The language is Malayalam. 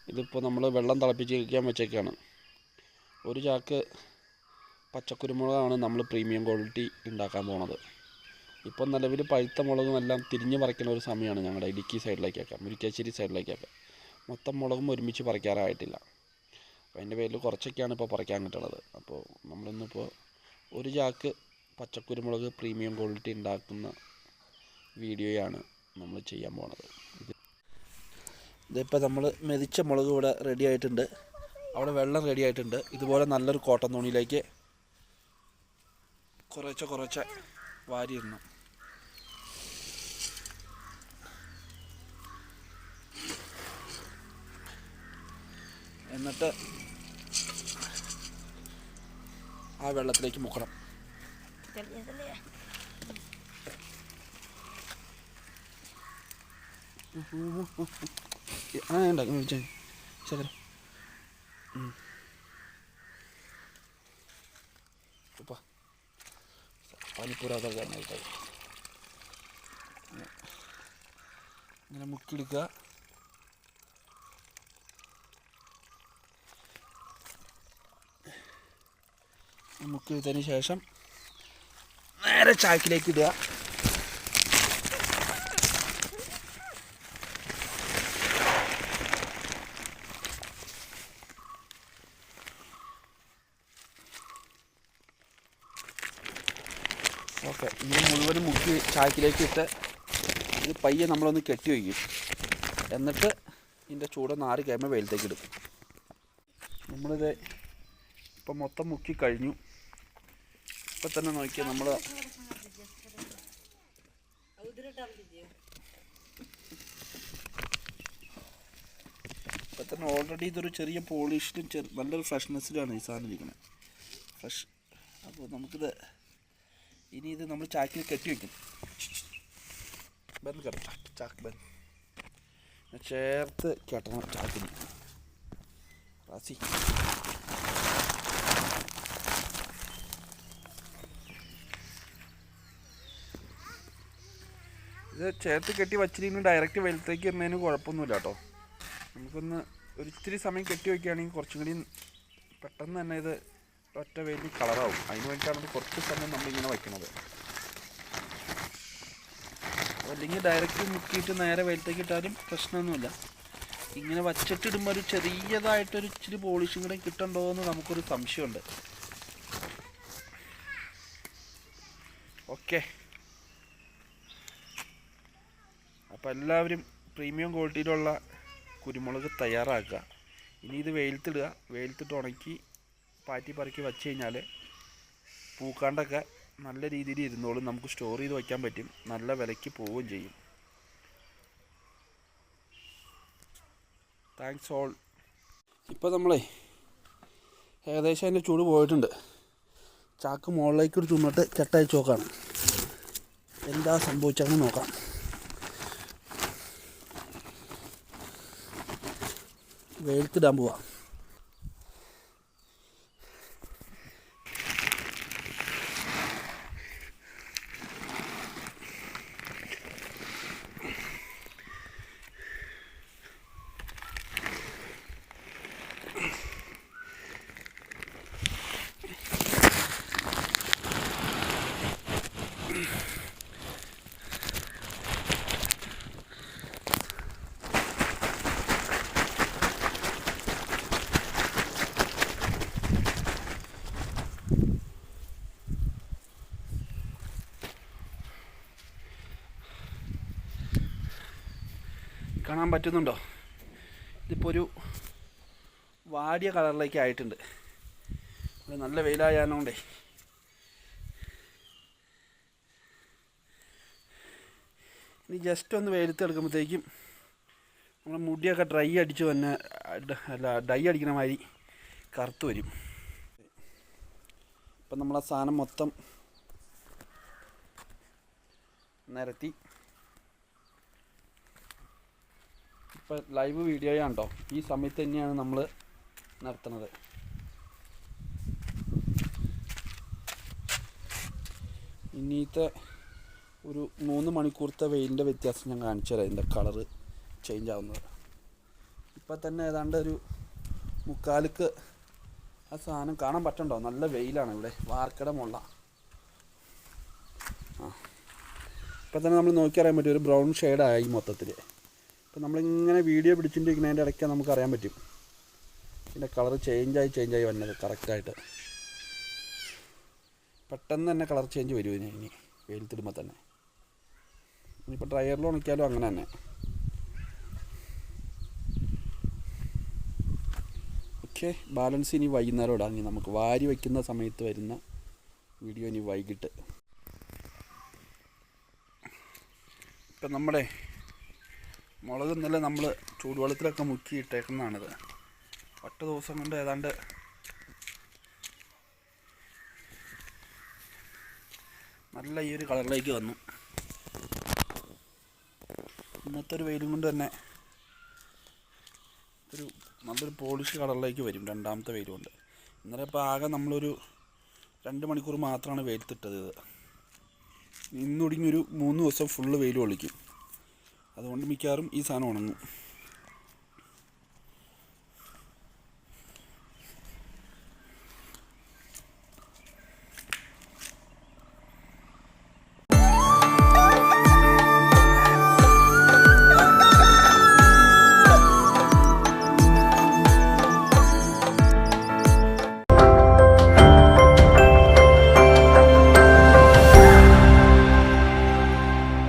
ഇതിപ്പോൾ നമ്മൾ വെള്ളം തിളപ്പിച്ച് വയ്ക്കാൻ വെച്ചേക്കാണ്. ഒരു ചാക്ക് പച്ചക്കുരുമുളകാണ് നമ്മൾ പ്രീമിയം ക്വാളിറ്റി ഉണ്ടാക്കാൻ പോണത്. ഇപ്പം നിലവിൽ പഴുത്ത മുളകും എല്ലാം തിരിഞ്ഞ് പറിക്കുന്ന ഒരു സമയമാണ് ഞങ്ങളുടെ ഇടുക്കി സൈഡിലേക്കൊക്കെ, മുരിക്കാശ്ശേരി സൈഡിലേക്കൊക്കെ. മൊത്തം മുളകും ഒരുമിച്ച് പറിക്കാറായിട്ടില്ല. അപ്പോൾ അതിൻ്റെ പേരിൽ കുറച്ചൊക്കെയാണ് ഇപ്പോൾ പറിക്കാൻ കിട്ടുന്നത്. അപ്പോൾ നമ്മളിന്നിപ്പോൾ ഒരു ചാക്ക് പച്ചക്കുരുമുളക് പ്രീമിയം ക്വാളിറ്റി ഉണ്ടാക്കുന്ന വീഡിയോയാണ് നമ്മൾ ചെയ്യാൻ പോണത്. ഇതിപ്പോൾ നമ്മൾ മെതിച്ച മുളക് ഇവിടെ റെഡി ആയിട്ടുണ്ട്. അവിടെ വെള്ളം റെഡി ആയിട്ടുണ്ട്. ഇതുപോലെ നല്ലൊരു കോട്ടൺ തുണിയിലേക്ക് കുറച്ച് വാരിയിടണം. എന്നിട്ട് ആ വെള്ളത്തിലേക്ക് മുക്കണം. ഉണ്ടാക്കി വിളിച്ചാൽ ശകര പാനിപ്പൂരാതാക്കാനായിട്ട് ഇങ്ങനെ മുക്കിയെടുക്കുക. മുക്കിയെടുത്തതിന് ശേഷം നേരെ ചാക്കിലേക്ക് ഇടുക. ഓക്കെ, ഇങ്ങനെ മുഴുവനും മുക്കി ചാക്കിലേക്ക് ഇട്ട് ഇത് പയ്യെ നമ്മളൊന്ന് കെട്ടി വയ്ക്കും. എന്നിട്ട് ഇതിൻ്റെ ചൂടൊന്ന് ആറി കഴിയുമ്പോൾ വെയിലത്തേക്ക് ഇടും. നമ്മളിത് ഇപ്പം മൊത്തം മുക്കി കഴിഞ്ഞു. ഇപ്പം തന്നെ നോക്കിയാൽ നമ്മൾ ഇപ്പം തന്നെ ഓൾറെഡി ഇതൊരു ചെറിയ പോളിഷിലും നല്ലൊരു ഫ്രഷ്നെസ്സിലാണ് ഈ സാധനം ഇരിക്കുന്നത്, ഫ്രഷ്. അപ്പോൾ നമുക്കിത് ഇനി ഇത് നമ്മൾ ചാക്കിൽ കെട്ടി വയ്ക്കും. ബന്ദ് കറ ചാക്ക് ബന്ദ് ചേർത്ത് കെട്ടണം ചാക്കിന്. റാസി ഇത് ചേർത്ത് കെട്ടി വച്ചിരിക്കുന്ന ഡയറക്റ്റ് വെയിലത്തേക്ക് ഇടുന്നതിന് കുഴപ്പമൊന്നുമില്ല കേട്ടോ. നമുക്കൊന്ന് ഒരിത്തിരി സമയം കെട്ടി വയ്ക്കുകയാണെങ്കിൽ കുറച്ചും കൂടി പെട്ടെന്ന് തന്നെ ഇത് ഒറ്റ വെയിൽ കളറാവും. അതിന് വേണ്ടിയിട്ടാണ് കുറച്ച് സമയം നമ്മളിങ്ങനെ വയ്ക്കുന്നത്. അല്ലെങ്കിൽ ഡയറക്റ്റ് മുക്കിയിട്ട് നേരെ വെയിലത്തേക്ക് ഇട്ടാലും പ്രശ്നമൊന്നുമില്ല. ഇങ്ങനെ വച്ചിട്ടിടുമ്പോൾ ഒരു ചെറിയതായിട്ടൊരു ഇച്ചിരി പോളിഷും കൂടെ കിട്ടണ്ടോ എന്ന് നമുക്കൊരു സംശയമുണ്ട്. ഓക്കെ, അപ്പോൾ എല്ലാവരും പ്രീമിയം ക്വാളിറ്റിയിലുള്ള കുരുമുളക് തയ്യാറാക്കുക. ഇനി ഇത് വെയിലത്തിടുക. വെയിലത്തിട്ട് ഉണക്കി പാറ്റി പറക്കി വച്ച് കഴിഞ്ഞാൽ പൂക്കാണ്ടൊക്കെ നല്ല രീതിയിൽ ഇരുന്നോളും. നമുക്ക് സ്റ്റോർ ചെയ്ത് വയ്ക്കാൻ പറ്റും. നല്ല വിലയ്ക്ക് പോവുകയും ചെയ്യും. Thanks all. ഇപ്പോൾ നമ്മളെ ഏകദേശം അതിൻ്റെ ചൂട് പോയിട്ടുണ്ട്. ചാക്ക് മുകളിലേക്ക് ഒരു ചുമട്ട് കെട്ടയച്ച് നോക്കാം, എന്താ സംഭവിച്ചതെന്ന് നോക്കാം. വെയിലത്തിടാൻ പോവാം. കാണാൻ പറ്റുന്നുണ്ടോ? ഇതിപ്പോൾ ഒരു വാടിയ കളറിലേക്ക് ആയിട്ടുണ്ട്. നല്ല വെയിലായതുകൊണ്ടേ ഇനി ജസ്റ്റ് ഒന്ന് വെയിലത്തെടുക്കുമ്പോഴത്തേക്കും നമ്മുടെ മുടിയൊക്കെ ഡൈ അടിക്കണ മാതിരി കറുത്ത് വരും. ഇപ്പം നമ്മളെ സാധനം മൊത്തം നിരത്തി. ഇപ്പോൾ ലൈവ് വീഡിയോയാണ് കേട്ടോ. ഈ സമയത്ത് തന്നെയാണ് നമ്മൾ നടത്തുന്നത്. ഇനിയത്തെ ഒരു 3 മണിക്കൂറത്തെ വെയിലിൻ്റെ വ്യത്യാസം ഞാൻ കാണിച്ചു തരാം. ഇതിൻ്റെ കളറ് ചേഞ്ച് ആവുന്നത്. ഇപ്പം തന്നെ ഏതാണ്ട് ഒരു മുക്കാലുക്ക് ആ സാധനം കാണാൻ പറ്റണ്ടോ? നല്ല വെയിലാണ് ഇവിടെ, വാർക്കട മുള്ള. ആ ഇപ്പം തന്നെ നമ്മൾ നോക്കിയറിയാൻ പറ്റും, ഒരു ബ്രൗൺ ഷെയ്ഡായി മൊത്തത്തിൽ. ഇപ്പം നമ്മളിങ്ങനെ വീഡിയോ പിടിച്ചിട്ടിരിക്കുന്നതിൻ്റെ ഇടയ്ക്ക് നമുക്കറിയാൻ പറ്റും ഇതിൻ്റെ കളർ ചേഞ്ചായി വന്നത് കറക്റ്റായിട്ട്. പെട്ടെന്ന് തന്നെ കളർ ചേഞ്ച് വരും ഇനി വെയിലത്തിടുമ്പോൾ തന്നെ. ഇനിയിപ്പോൾ ഡ്രയറിൽ ഉണക്കിയാലും അങ്ങനെ തന്നെ. ഓക്കെ, ബാലൻസ് ഇനി വൈകുന്നേരം ഇടാം. ഇനി നമുക്ക് വാരി വയ്ക്കുന്ന സമയത്ത് വരുന്ന വീഡിയോ ഇനി വൈകിട്ട്. ഇപ്പം നമ്മുടെ മുളക് ഇന്നലെ നമ്മൾ ചൂടുവെള്ളത്തിലൊക്കെ മുക്കി ഇട്ടേക്കുന്നതാണിത്. ഒറ്റ ദിവസം കൊണ്ട് ഏതാണ്ട് നല്ല ഈ ഒരു കളറിലേക്ക് വന്നു. ഇന്നത്തെ ഒരു വെയിലും കൊണ്ട് തന്നെ ഒരു നല്ലൊരു പോളിഷ് കളറിലേക്ക് വരും രണ്ടാമത്തെ വെയിൽ കൊണ്ട്. ഇന്നലെ ഇപ്പോൾ ആകെ നമ്മളൊരു 2 മണിക്കൂർ മാത്രമാണ് വെയിലത്തിട്ടത്. ഇത് ഇന്നൊടുങ്ങിയൊരു 3 ദിവസം ഫുള്ള് വെയിൽ കൊള്ളിക്കും. അതുകൊണ്ട് മിക്കവാറും ഈ സാധനം ഉണങ്ങും.